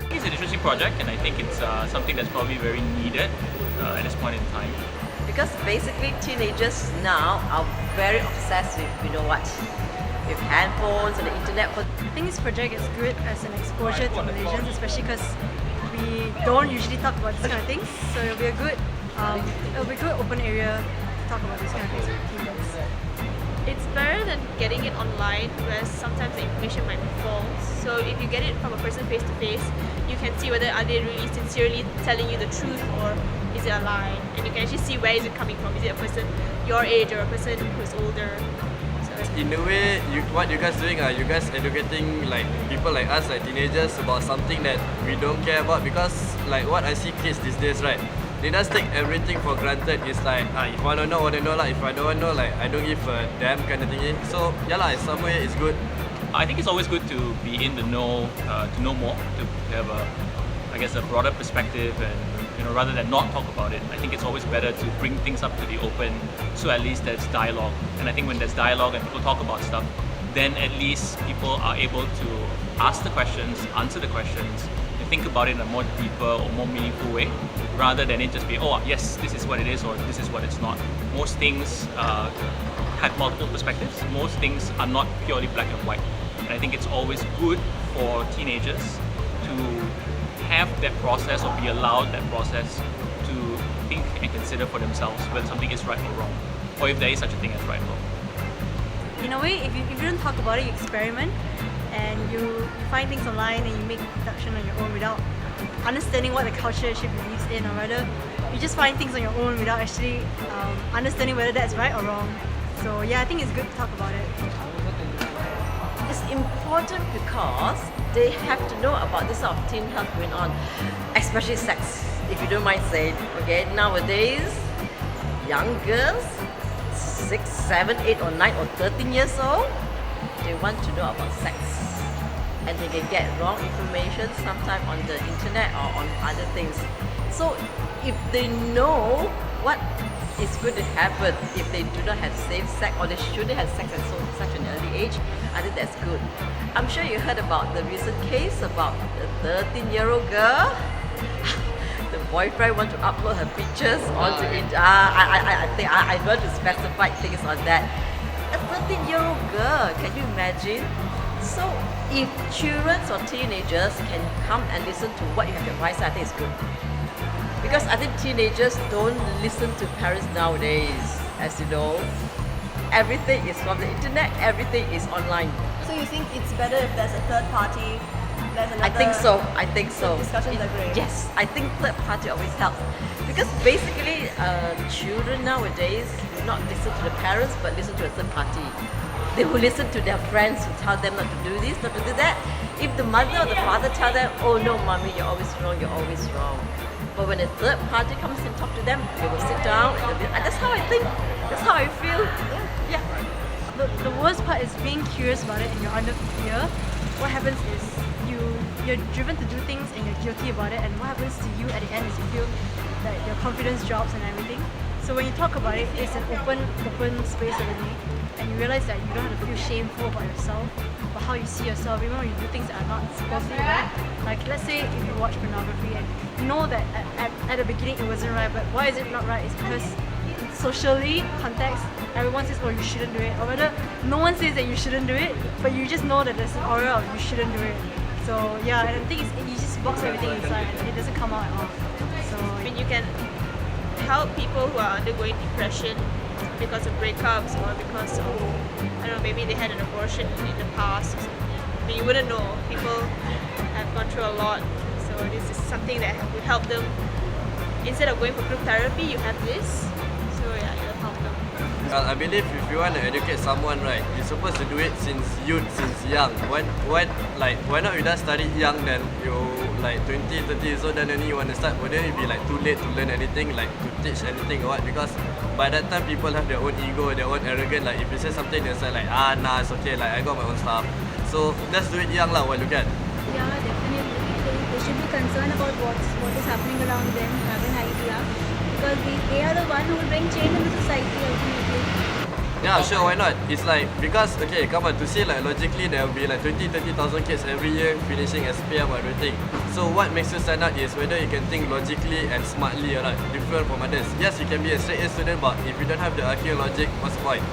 It's an interesting project, and I think it's something that's probably very needed at this point in time. Because basically teenagers now are very obsessed with, you know what, with handphones and the internet. I think this project is good as an exposure to Malaysians, especially because we don't usually talk about this kind of things. So it'll be a good open area to talk about this kind of things with teens. It's better than getting it online, where sometimes the information might be false. So if you get it from a person face to face, you can see whether are they really sincerely telling you the truth or is it a lie. And you can actually see where is it coming from. Is it a person your age or a person who's older? In a way, what you guys doing are you guys educating like people like us, like teenagers, about something that we don't care about, because like what I see kids these days, right? They just take everything for granted. It's like, if I don't know, I don't know lah. If I don't know, like I don't give a damn kind of thing. So yeah lah, in some way it's good. I think it's always good to be in the know, to know more, to have a broader perspective, and rather than not talk about it. I think it's always better to bring things up to the open, so at least there's dialogue. And I think when there's dialogue and people talk about stuff, then at least people are able to ask the questions, answer the questions, and think about it in a more deeper or more meaningful way, rather than it just be, oh yes, this is what it is, or this is what it's not. Most things have multiple perspectives. Most things are not purely black and white. And I think it's always good for teenagers to have that process, or be allowed that process, to think and consider for themselves whether something is right or wrong, or if there is such a thing as right or wrong. In a way, if you don't talk about it, you experiment, and you find things online and you make deduction on your own without understanding what the culture actually believes in, or rather you just find things on your own without actually understanding whether that's right or wrong. So yeah, I think it's good to talk about it. It's important because they have to know about this sort of teen health going on, especially sex, if you don't mind saying. Okay, nowadays, young girls, 6, 7, 8 or 9 or 13 years old, they want to know about sex. And they can get wrong information sometime on the internet or on other things. So if they know what is going to happen if they do not have safe sex, or they shouldn't have sex at such an early age, I think that's good. I'm sure you heard about the recent case about the 13-year-old girl. The boyfriend want to upload her pictures onto it. I think I want to specify things on that. A 13-year-old girl, can you imagine? So if children or teenagers can come and listen to what you have to advise, I think it's good. Because I think teenagers don't listen to parents nowadays. As you know, everything is from the internet, everything is online. So you think it's better if there's a third party? There's another I think so. Discussions are great. Yes, I think third party always helps. Because basically, children nowadays do not listen to the parents, but listen to a third party. They will listen to their friends who tell them not to do this, not to do that. If the mother or the father tell them, oh no, mommy, you're always wrong, you're always wrong. But when a third party comes and talk to them, they will sit down, and that's how I think, that's how I feel. Yeah. The worst part is being curious about it and you're under fear. What happens is you're driven to do things and you're guilty about it, and what happens to you at the end is you feel that your confidence drops and everything. So when you talk about it, it's an open space already, and you realize that you don't have to feel shameful about yourself, about how you see yourself, even when you do things that are not supposed to be right. Like let's say if you watch pornography and you know that at the beginning it wasn't right, but why is it not right? It's because socially, context, everyone says, oh, you shouldn't do it, or rather, no one says that you shouldn't do it, but you just know that there's an aura of you shouldn't do it. So yeah, and the thing is, you just box everything inside, and it doesn't come out at all. So I mean, you can help people who are undergoing depression because of breakups, or because of, I don't know, maybe they had an abortion in the past. I mean, you wouldn't know. People have gone through a lot, so this is something that would help them. Instead of going for group therapy, you have this. So yeah, it'll help them. I believe if you want to educate someone, right, you're supposed to do it since youth, since young. Why not you just study young, then you like 20, 30 years old, then only you want to start? Wouldn't it be like too late to learn anything, like to teach anything or what? Because by that time people have their own ego, their own arrogance. Like if you say something, they say like, nah, it's okay, like I got my own stuff. So just do it young lah while you can. Yeah, definitely. They should be concerned about what is happening around them, have an idea, because they are the one who will bring change in the society ultimately. Yeah, sure, why not? It's like, because, okay, come on, to see like logically there will be like 20,000-30,000 kids every year finishing SPM or everything. So what makes you stand out is whether you can think logically and smartly or not, different from others. Yes, you can be a straight A student, but if you don't have the IQ logic, what's the point?